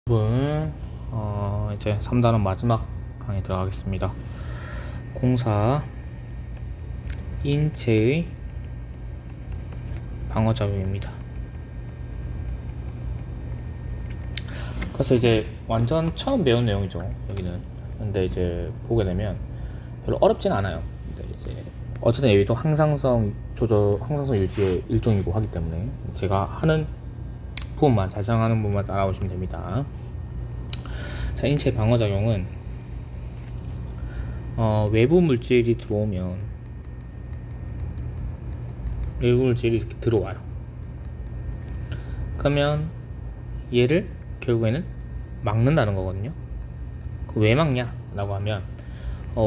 여러분, 이제 3단원 마지막 강의 들어가겠습니다. 공사 인체의 방어작용입니다. 그래서 이제 완전 처음 배운 내용이죠, 여기는. 근데 이제 보게 되면 별로 어렵진 않아요. 근데 이제 어쨌든 여기도 항상성 유지의 일종이고 하기 때문에 제가 하는 부분만, 자정하는 부분만 따라오시면 됩니다. 자, 인체 방어작용은 외부 물질이 들어오면, 외부 물질이 이렇게 들어와요. 그러면 얘를 결국에는 막는다는 거거든요. 왜 막냐 라고 하면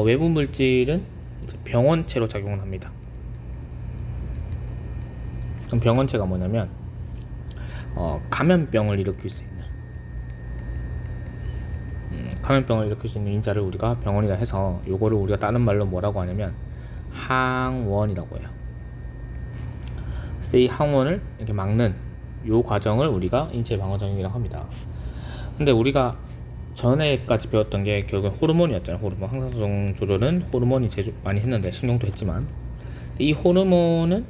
외부 물질은 이제 병원체로 작용을 합니다. 그럼 병원체가 뭐냐면 감염병을 일으킬 수 있는, 감염병을 일으킬 수 있는 인자를 우리가 병원이라 해서, 요거를 우리가 다른 말로 뭐라고 하냐면 항원이라고 해요. 그래서 이 항원을 이렇게 막는 요 과정을 우리가 인체 방어작용이라고 합니다. 근데 우리가 전에까지 배웠던 게 결국엔 호르몬이었잖아요. 호르몬, 항상성 조절은 호르몬이 제일 많이 했는데, 신경도 했지만, 이 호르몬은,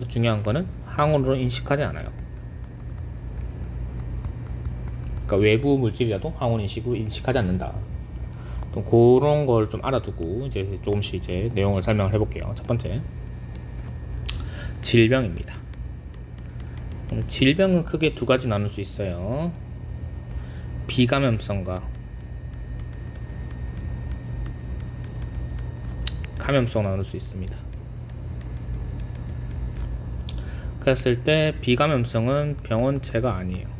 중요한 거는 항원으로 인식하지 않아요. 그러니까 외부 물질이라도 항원 인식으로 인식하지 않는다. 또 그런 걸 좀 알아두고 이제 조금씩 이제 내용을 설명을 해볼게요. 첫 번째, 질병입니다. 질병은 크게 두 가지 나눌 수 있어요. 비감염성과 감염성 나눌 수 있습니다. 그랬을 때 비감염성은 병원체가 아니에요.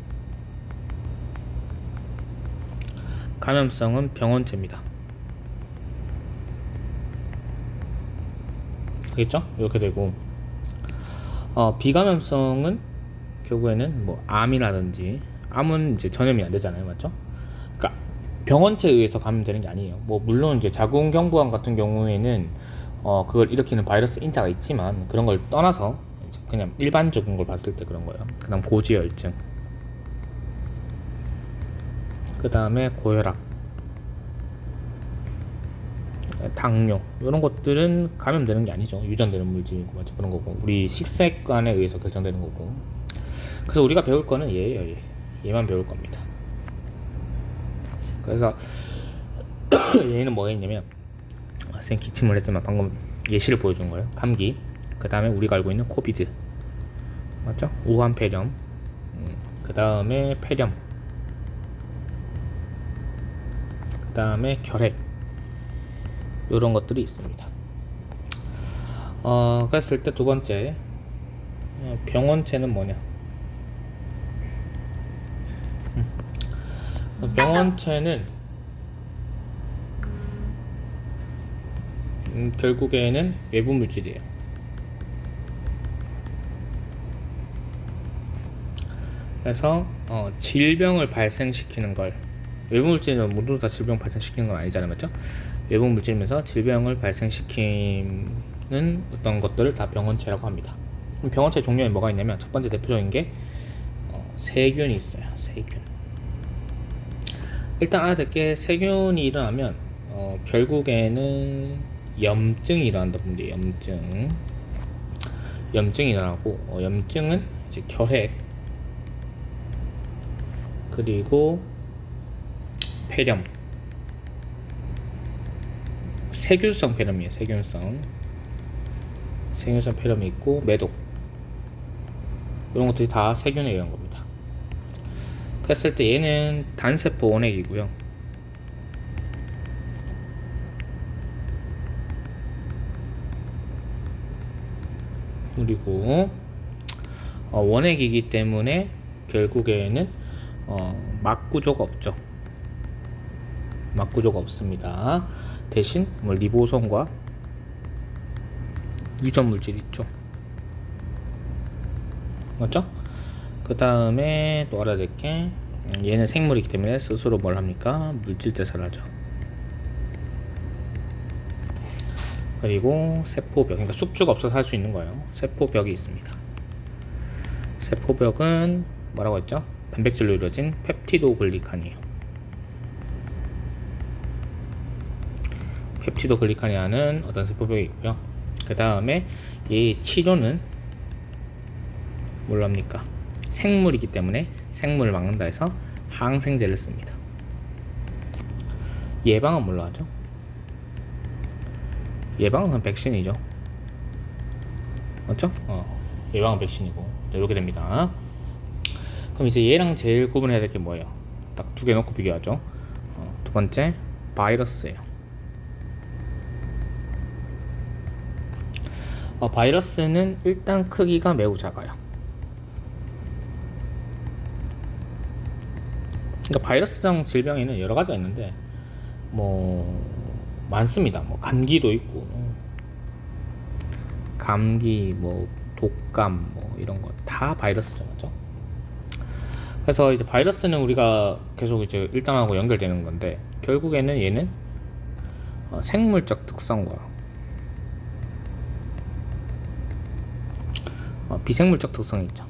감염성은 병원체입니다. 알겠죠? 이렇게 되고, 비감염성은 결국에는 뭐 암이라든지, 암은 이제 전염이 안 되잖아요, 맞죠? 그러니까 병원체에 의해서 감염되는 게 아니에요. 뭐 물론 이제 자궁경부암 같은 경우에는 그걸 일으키는 바이러스 인자가 있지만, 그런 걸 떠나서 이제 그냥 일반적인 걸 봤을 때 그런 거예요. 그다음 고지혈증, 그 다음에 고혈압, 당뇨, 이런 것들은 감염되는 게 아니죠. 유전되는 물질이고, 맞죠? 그런 거고, 우리 식습관에 의해서 결정되는 거고. 그래서 우리가 배울 거는 얘예요. 얘만 배울 겁니다. 그래서 얘는 뭐 했냐면, 선생님 기침을 했지만 방금 예시를 보여준 거예요. 감기, 그 다음에 우리가 알고 있는 코비드, 맞죠? 우한 폐렴, 그 다음에 폐렴, 그 다음에 결핵, 이런 것들이 있습니다. 그랬을 때 두 번째, 병원체는 뭐냐? 병원체는 결국에는 외부 물질이에요. 그래서 질병을 발생시키는 걸, 외부 물질은 모두 다 질병 발생시키는 건 아니잖아요, 맞죠? 외부 물질이면서 질병을 발생시키는 어떤 것들을 다 병원체라고 합니다. 그럼 병원체 종류에 뭐가 있냐면, 첫 번째 대표적인 게 세균이 있어요. 세균. 일단 알아둘 게, 세균이 일어나면 결국에는 염증이 일어난다 보면 돼요. 염증이 일어나고, 염증은 이제 결핵, 그리고 폐렴, 세균성 폐렴이에요. 세균성 폐렴이 있고, 매독, 이런 것들이 다 세균에 의한 겁니다. 그랬을 때 얘는 단세포 원액이고요. 그리고 원액이기 때문에 결국에는 막구조가 없죠. 막구조가 없습니다. 대신 뭐 리보솜과 유전 물질이 있죠. 맞죠? 그 다음에 또 알아야 될 게, 얘는 생물이기 때문에 스스로 뭘 합니까? 물질 대사를 하죠. 그리고 세포벽, 그러니까 숙주가 없어서 할 수 있는 거예요. 세포벽이 있습니다. 세포벽은 뭐라고 했죠? 단백질로 이루어진 펩티도글리칸이에요. 펩티도글리칸이라는 어떤 세포벽이 있고요. 그 다음에 이 치료는 뭘랍니까? 생물이기 때문에 생물을 막는다 해서 항생제를 씁니다. 예방은 뭘로 하죠? 예방은 백신이죠. 맞죠? 예방은 백신이고 이렇게 됩니다. 그럼 이제 얘랑 제일 구분해야 될 게 뭐예요? 딱 두 개 놓고 비교하죠. 두 번째 바이러스예요. 바이러스는 일단 크기가 매우 작아요. 그러니까 바이러스성 질병에는 여러 가지가 있는데 많습니다. 감기도 있고, 감기, 독감, 이런 거 다 바이러스죠, 맞죠? 그래서 이제 바이러스는 우리가 계속 이제 일당하고 연결되는 건데, 결국에는 얘는 생물적 특성과 비생물적 특성이 있죠.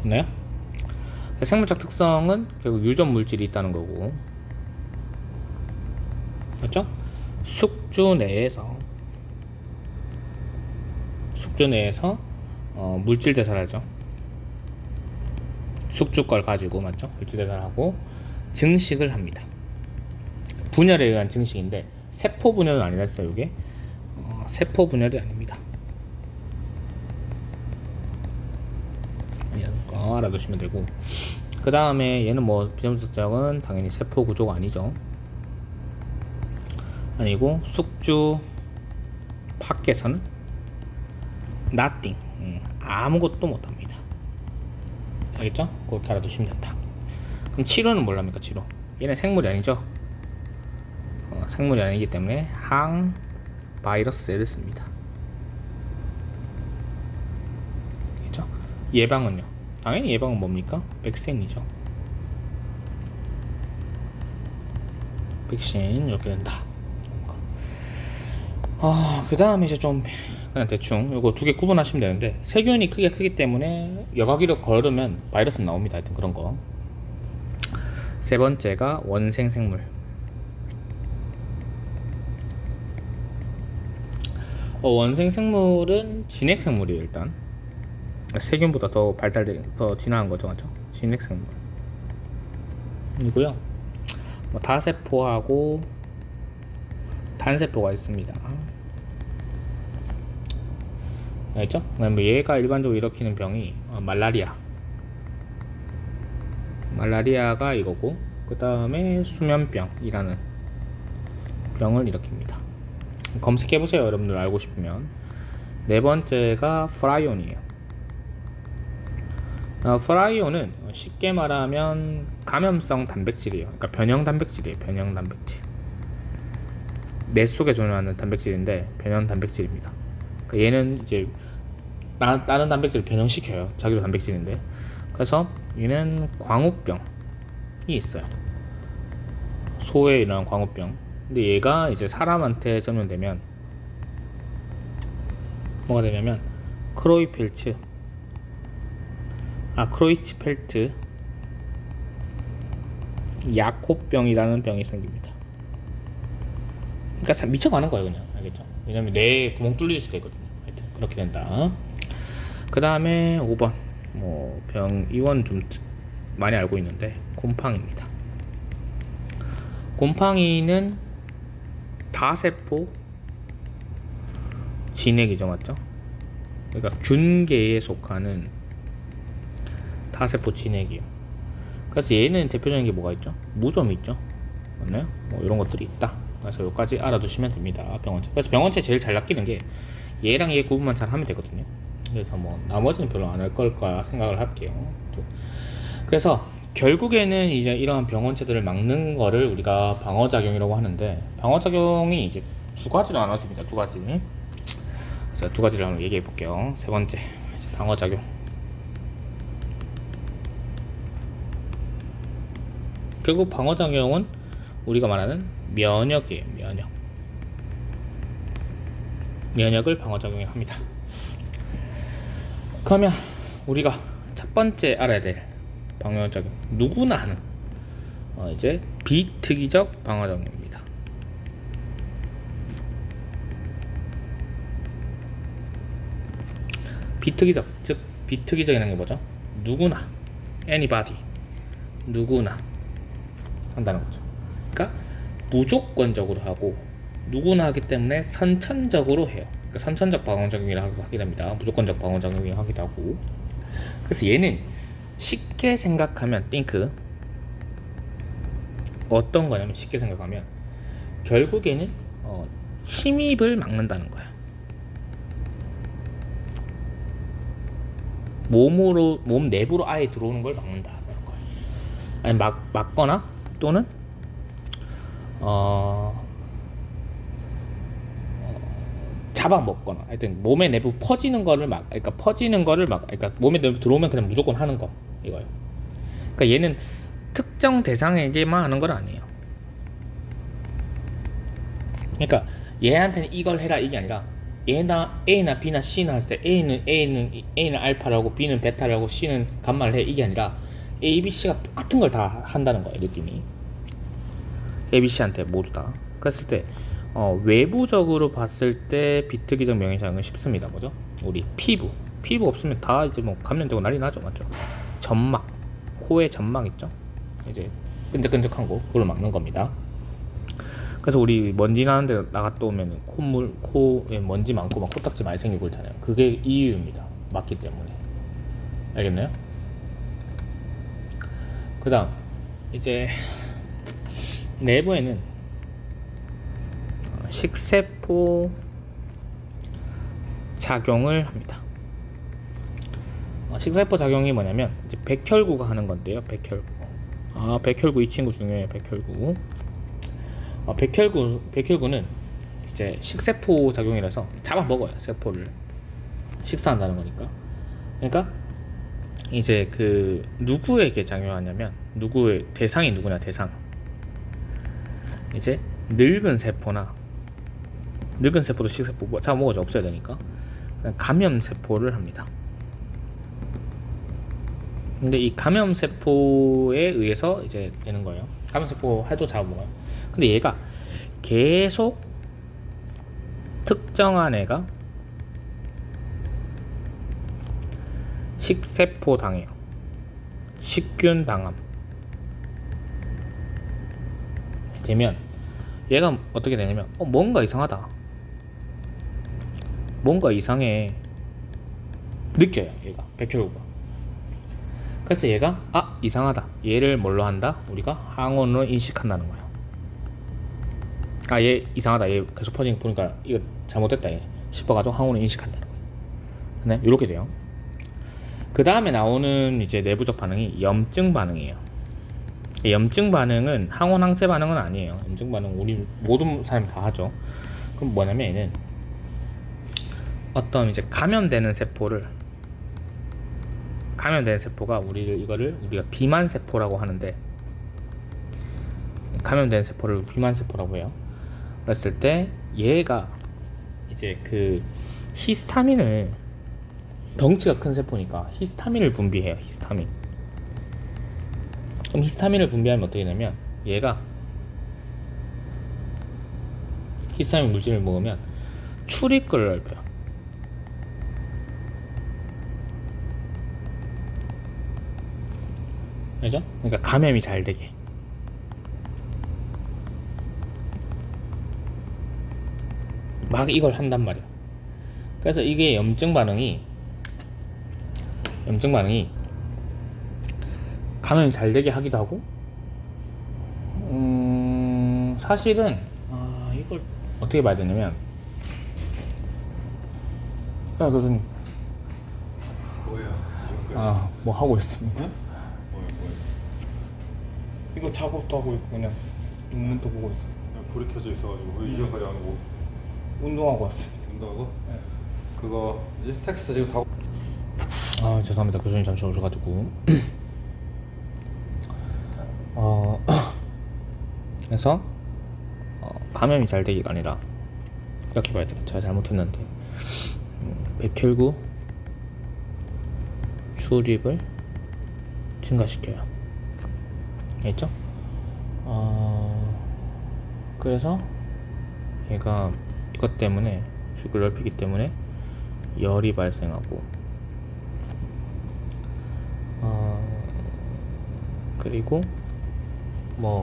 네? 생물적 특성은 결국 유전 물질이 있다는 거고, 맞죠? 숙주 내에서 물질 대사를 하죠. 숙주 걸 가지고, 맞죠? 물질 대사를 하고 증식을 합니다. 분열에 의한 증식인데 세포 분열은 아니라 했어요. 이게 세포 분열이 아닙니다. 이런 거 알아두시면 되고, 그 다음에 얘는 비생물적 특성은 당연히 세포 구조가 아니고 숙주 밖에서는 nothing, 아무것도 못합니다. 알겠죠? 그렇게 알아두시면 된다. 그럼 치료는 뭘랍니까? 치료, 얘는 생물이 아니죠. 생물이 아니기 때문에 항바이러스를 씁니다. 알겠죠? 예방은요? 당연히 예방은 뭡니까? 백신이죠. 백신 이렇게 된다. 그 다음에 이제 좀 그냥 대충 요거 두 개 구분하시면 되는데, 세균이 크기 때문에 여과기를 걸으면 바이러스는 나옵니다. 하여튼 그런 거. 세 번째가 원생생물. 원생생물은 진핵생물이에요. 일단 세균보다 더 더 진화한 거죠, 맞죠? 진핵생물이고요. 다세포하고 단세포가 있습니다. 알겠죠? 그다음에 얘가 일반적으로 일으키는 병이 말라리아가 이거고, 그 다음에 수면병이라는 병을 일으킵니다. 검색해보세요, 여러분들 알고 싶으면. 네 번째가 프라이온이에요. 프라이온은 쉽게 말하면 감염성 단백질이에요. 그러니까 변형 단백질이에요. 변형 단백질. 뇌 속에 존재하는 단백질인데 변형 단백질입니다. 그러니까 얘는 이제 다른 단백질을 변형시켜요. 자기도 단백질인데. 그래서 얘는 광우병이 있어요. 소에 일어난 광우병. 근데 얘가 이제 사람한테 전염되면 뭐가 되냐면 크로이치펠트 야코병이라는 병이 생깁니다. 그러니까 미쳐가는 거예요, 그냥. 알겠죠? 왜냐면 뇌에 구멍 뚫릴 수도 있거든요. 하여튼 그렇게 된다. 그 다음에 5번 이건 좀 많이 알고 있는데 곰팡이입니다. 곰팡이는 다세포 진핵이죠, 맞죠? 그러니까 균계에 속하는 다세포 진핵이에요. 그래서 얘는 대표적인 게 뭐가 있죠? 무좀이 있죠, 맞나요? 이런 것들이 있다. 그래서 여기까지 알아두시면 됩니다. 병원체. 그래서 병원체 제일 잘 낚이는 게 얘랑 얘 구분만 잘 하면 되거든요. 그래서 나머지는 별로 안 할 걸까 생각을 할게요. 그래서 결국에는 이제 이러한 병원체들을 막는 거를 우리가 방어작용이라고 하는데, 방어작용이 이제 두 가지로 나눠집니다. 두 가지. 그래서 두 가지를 한번 얘기해 볼게요. 세 번째, 이제 방어작용. 결국 방어작용은 우리가 말하는 면역이에요. 면역을 방어작용을 합니다. 그러면 우리가 첫 번째 알아야 될 방어작용, 누구나 하는 이제 비특이적 방어작용입니다. 비특이적, 즉 비특이적이라는 게 뭐죠? 누구나, anybody, 누구나 한다는 거죠. 그러니까 무조건적으로 하고 누구나 하기 때문에 선천적으로 해요. 그러니까 선천적 방어작용이라고 하기도 합니다. 무조건적 방어작용이라고 하기도 하고. 그래서 얘는 쉽게 생각하면 think 어떤 거냐면, 쉽게 생각하면 결국에는 침입을 막는다는 거야. 몸 내부로 아예 들어오는 걸 막는다는 거야. 아니 막거나 또는 잡아먹거나, 하여튼 몸의 내부 퍼지는 거를 그러니까 몸에 내부 들어오면 그냥 무조건 하는 거 이거예요. 그러니까 얘는 특정 대상에게만 하는 건 아니에요. 그러니까 얘한테는 이걸 해라 이게 아니라 얘나 A나 B나 C나 했을 때 A는 알파라고 B는 베타라고 C는 감마를 해 이게 아니라 A, B, C가 똑같은 걸 다 한다는 거예요. 느낌이 A, B, C한테 모두 다. 그랬을 때 외부적으로 봤을 때 비특이적 명예작용은 쉽습니다. 뭐죠? 우리 피부 없으면 다 이제 뭐 감염되고 난리 나죠, 맞죠? 점막, 코에 점막 있죠? 이제 끈적끈적한 거 그걸 막는 겁니다. 그래서 우리 먼지 나는데 나갔다 오면 코에 먼지 많고 막 코딱지 많이 생기고 그렇잖아요. 그게 이유입니다. 막기 때문에. 알겠나요? 그 다음 이제 내부에는 식세포 작용을 합니다. 식세포 작용이 뭐냐면 이제 백혈구가 하는 건데요. 백혈구 이 친구 중요해요. 백혈구는 이제 식세포 작용이라서 잡아먹어요. 세포를 식사한다는 거니까. 그러니까 이제 그 누구에게 작용하냐면 누구의 대상이 누구냐, 대상. 이제 늙은 세포도 식세포 잡아먹어서 없어야 되니까 감염세포를 합니다. 근데 이 감염세포에 의해서 이제 되는 거예요. 감염세포 해도 잡아먹어요. 근데 얘가 계속 특정한 애가 식세포 당해요. 식균 당함 되면 얘가 어떻게 되냐면 뭔가 이상하다, 뭔가 이상해 느껴요. 얘가 백혈구가. 그래서 얘가 이상하다, 얘를 뭘로 한다? 우리가 항원으로 인식한다는 거예요. 얘 이상하다, 얘 계속 퍼지는 거 보니까 이거 잘못됐다 얘 싶어가지고 항원으로 인식한다는 거예요. 네, 이렇게 돼요. 그 다음에 나오는 이제 내부적 반응이 염증 반응이에요. 염증 반응은 항원 항체 반응은 아니에요. 염증 반응 우리 모든 사람이 다 하죠. 그럼 뭐냐면 얘는 어떤 이제 감염되는 세포가 우리가 비만 세포라고 하는데, 감염된 세포를 비만 세포라고 해요. 그랬을 때 얘가 이제 그 히스타민을, 덩치가 큰 세포니까 히스타민을 분비해요. 그럼 히스타민을 분비하면 어떻게 되냐면 얘가 히스타민 물질을 먹으면 출입구를 넓혀요. 그죠? 그러니까 감염이 잘 되게. 막 이걸 한단 말이야. 그래서 이게 염증 반응이 감염이 잘 되게 하기도 하고, 사실은 이걸 어떻게 봐야 되냐면, 교수님 뭐야? 뭐 하고 있습니다. 응? 뭐야? 이거 작업도 하고 있고 그냥 논문도 보고 있어요. 불이 켜져 있어가지고 왜 이 시간까지 안 오고? 운동하고 왔습니다. 운동하고? 네. 그거 이제 텍스트 지금 다. 죄송합니다. 교수님 잠시 오셔가지고. 그래서 감염이 잘 되기가 아니라 이렇게 봐야 돼요. 제가 잘못했는데 백혈구 수립을 증가시켜요. 알겠죠? 그래서 얘가 이것 때문에 축을 넓히기 때문에 열이 발생하고 그리고 뭐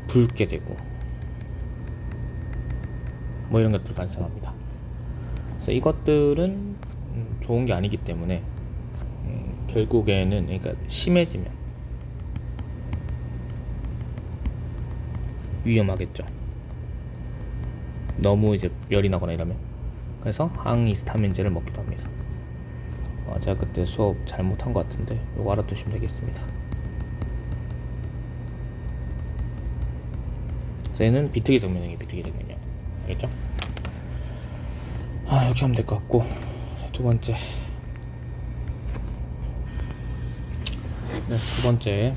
붉게 되고 뭐 이런 것들 발생합니다. 그래서 이것들은 좋은 게 아니기 때문에 결국에는 그러니까 심해지면 위험하겠죠. 너무 이제 열이 나거나 이러면. 그래서 항히스타민제를 먹기도 합니다. 제가 그때 수업 잘못한 것 같은데 이거 알아두시면 되겠습니다. 그래서 얘는 비특이적 면역이에요. 비특이적 면역. 알겠죠? 이렇게 하면 될 것 같고, 두 번째. 네, 두 번째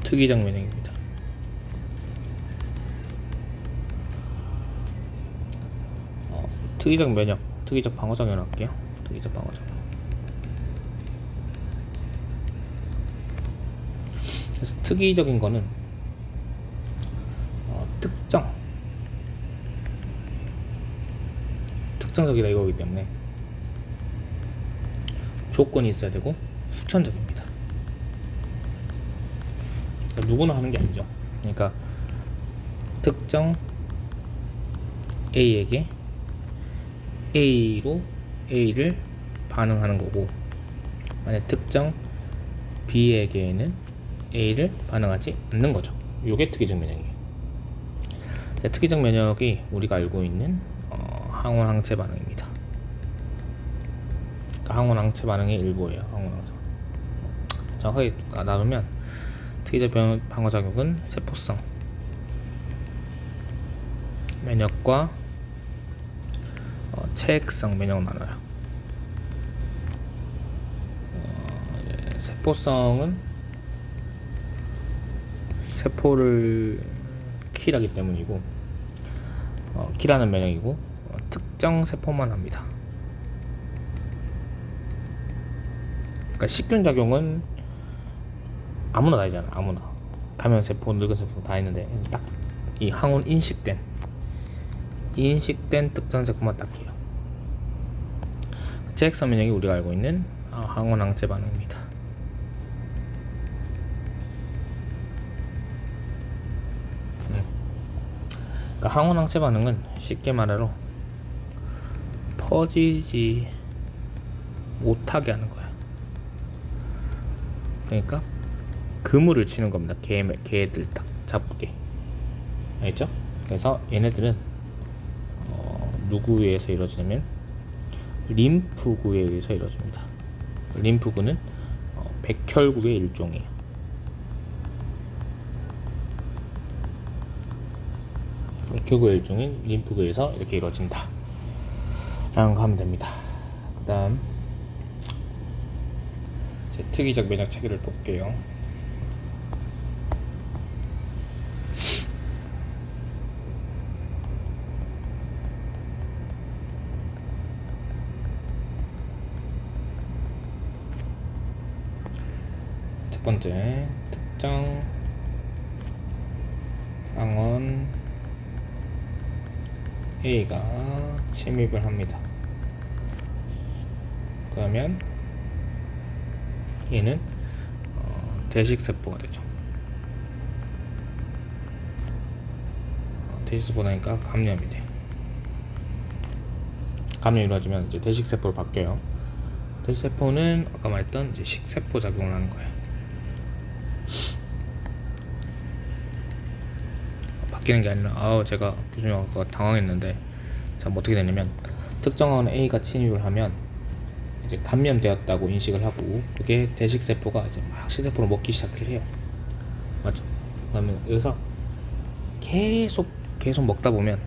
특이적 면역입니다. 특이적 면역, 특이적 방어작용을 할게요. 특이적 방어작용. 그래서 특이적인 거는 특정적이다 이거기 때문에 조건이 있어야 되고 후천적입니다. 그러니까 누구나 하는 게 아니죠. 그러니까 특정 A에게 A로 A를 반응하는 거고, 만약 특정 B에게는 A를 반응하지 않는 거죠. 이게 특이적 면역이에요. 특이적 면역이 우리가 알고 있는 항원 항체 반응입니다. 그러니까 항원 항체 반응의 일부예요. 항원 항체. 정확하게 나누면 특이적 방어작용은 세포성 면역과 체액성 면역을 나눠요. 세포성은 세포를 킬하기 때문이고, 킬하는 면역이고, 특정 세포만 합니다. 그러니까 식균 작용은 아무나 다 하잖아. 아무나 감염 세포, 늙은 세포 다 있는데 딱 이 항원 인식된 특정 세포만 딱 해요. 체액성 면역이 우리가 알고 있는 항원 항체 반응입니다. 그러니까 항원 항체 반응은 쉽게 말하러 퍼지지 못하게 하는 거야. 그러니까 그물을 치는 겁니다. 개들 딱 잡게. 알겠죠? 그래서 얘네들은 누구에 의해서 이루어지냐면 림프구에 의해서 이루어집니다. 림프구는 백혈구의 일종이에요. 백혈구의 일종인 림프구에서 이렇게 이루어진다 라는 거 하면 됩니다. 그 다음 제 특이적 면역 체계를 볼게요. 첫 번째, 특정 항원 A가 침입을 합니다. 그러면 얘는 대식세포가 되죠. 대식세포라니까 감염이 돼. 감염이 이루어지면 이제 대식세포로 바뀌어요. 대식세포는 아까 말했던 이제 식세포 작용을 하는 거예요. 바뀌는 게 아니라 제가 교수님 아까 당황했는데, 자, 뭐 어떻게 되냐면 특정한 A가 침입을 하면 이제 감염되었다고 인식을 하고, 그게 대식세포가 이제 막 식세포를 먹기 시작을 해요. 맞죠? 그러면 여기서 계속 먹다 보면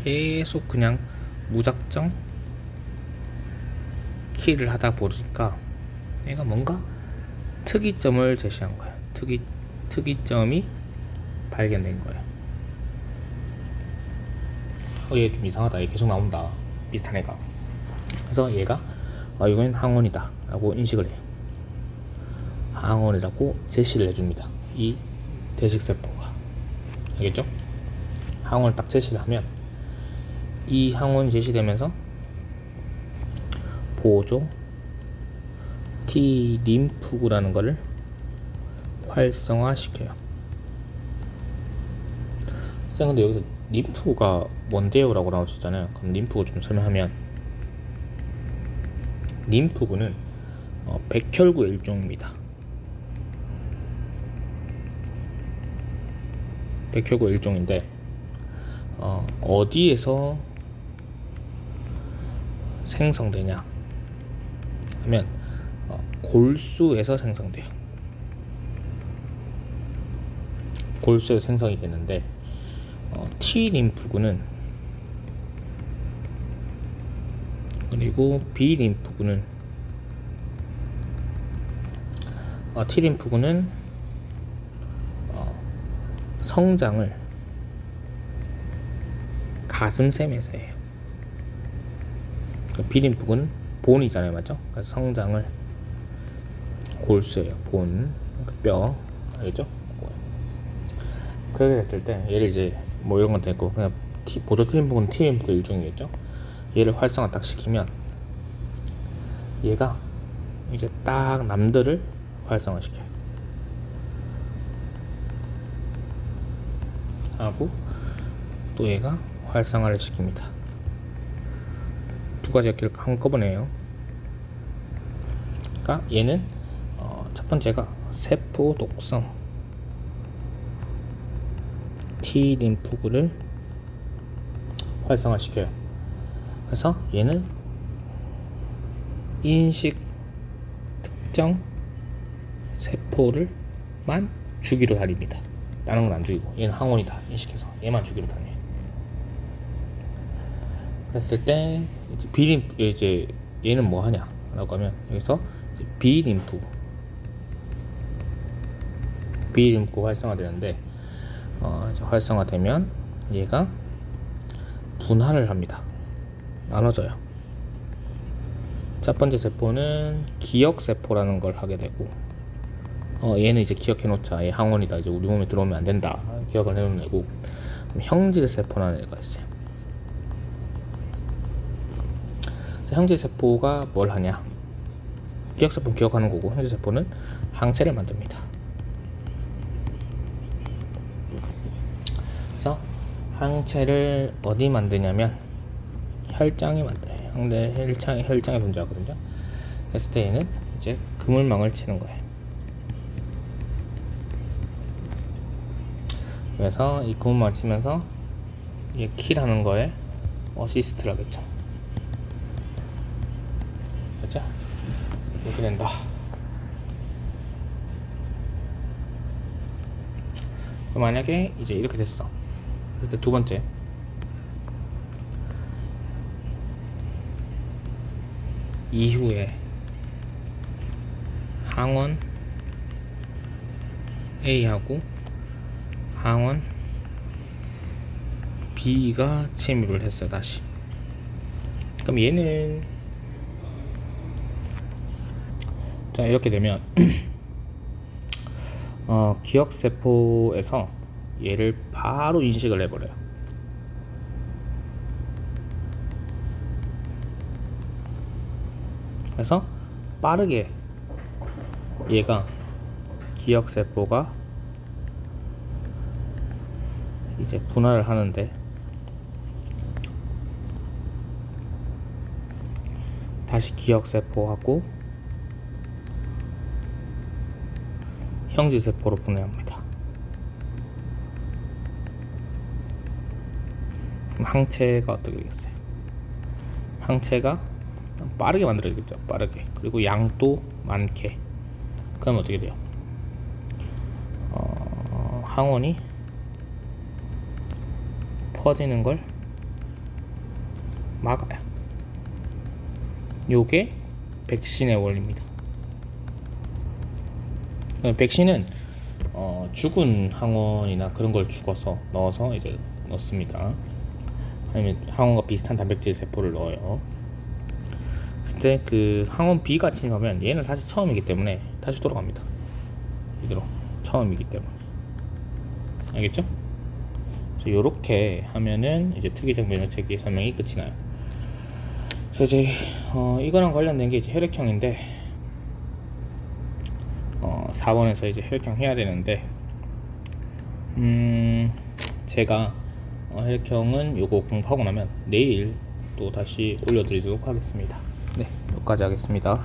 계속 그냥 무작정 킬을 하다 보니까 얘가 뭔가 특이점을 제시한 거예요. 특이점이 발견된 거예요. 얘 좀 이상하다. 얘 계속 나온다. 비슷한 애가. 그래서 얘가 이건 항원이다 라고 인식을 해요. 항원이라고 제시를 해줍니다. 이 대식세포가. 알겠죠? 항원을 딱 제시를 하면 이 항원이 제시되면서 보조 T 림프구라는 거를 활성화시켜요. 쌤, 근데 여기서 림프가 뭔데요? 라고 나오셨잖아요. 그럼 림프구 좀 설명하면, 림프구는 백혈구의 일종입니다. 백혈구의 일종인데 어디에서 생성되냐 하면 골수에서 생성돼요. 골수에서 생성이 되는데 T 림프구는 그리고 B 림프구는 T 림프구는 성장을 가슴샘에서 해요. B 림프구는 본이잖아요, 맞죠? 그래서 성장을 골수예요. 본, 뼈, 알겠죠? 그렇게 됐을 때 얘를 이제 뭐 이런 건 됐고, 그냥 보조 T 림프구는 T 림프구 일종이겠죠? 얘를 활성화 딱 시키면 얘가 이제 딱 남들을 활성화시켜요. 하고 또 얘가 활성화를 시킵니다. 두 가지 역기를 한꺼번에 해요. 그러니까 얘는 첫 번째가 세포 독성 T 림프구를 활성화시켜요. 그래서 얘는 인식 특정 세포를만 주기로 다닙니다. 다른 건 안 죽이고, 얘는 항원이다 인식해서 얘만 주기로 다녀요. 그랬을 때 이제 B림프, 이제 얘는 뭐 하냐 라고 하면, 여기서 이제 B림프 활성화되는데 이제 활성화되면 얘가 분할을 합니다. 나눠져요. 첫 번째 세포는 기억세포라는 걸 하게 되고, 얘는 이제 기억해놓자, 얘 항원이다, 이제 우리 몸에 들어오면 안 된다, 기억을 해놓는 애고, 형질세포라는 애가 있어요. 그래서 형질세포가 뭘 하냐, 기억세포는 기억하는 거고, 형질세포는 항체를 만듭니다. 그래서 항체를 어디 만드냐면 혈장에 만들어요. 혈장에 존재하거든요. 그랬을 때 얘는 이제 그물망을 치는 거예요. 그래서 이 그물망을 치면서 이 키라는 거에 어시스트를 하겠죠. 그렇죠? 이렇게 된다. 만약에 이제 이렇게 됐어. 그때 두 번째, 이후에 항원 A하고 항원 B가 침입을 했어요. 다시. 그럼 얘는 자, 이렇게 되면 기억세포에서 얘를 바로 인식을 해버려요. 그래서 빠르게 얘가 기억세포가 이제 분할을 하는데, 다시 기억세포하고 형질세포로 분해합니다. 그럼 항체가 어떻게 되겠어요? 항체가 빠르게 만들어지겠죠. 빠르게. 그리고 양도 많게. 그럼 어떻게 돼요? 항원이 퍼지는 걸 막아요. 요게 백신의 원리입니다. 백신은 죽은 항원이나 그런 걸 넣어서 이제 넣습니다. 아니면 항원과 비슷한 단백질 세포를 넣어요. 그때 그 항원 B가 침입하면 얘는 사실 처음이기 때문에 다시 돌아갑니다. 이대로 처음이기 때문에. 알겠죠? 그래서 요렇게 하면은 이제 특이적 면역체계 설명이 끝이 나요. 그래서 이제 이거랑 관련된 게 이제 혈액형인데 4번에서 이제 혈액형 해야 되는데 제가 혈액형은 요거 공부하고 나면 내일 또 다시 올려드리도록 하겠습니다. 네, 여기까지 하겠습니다.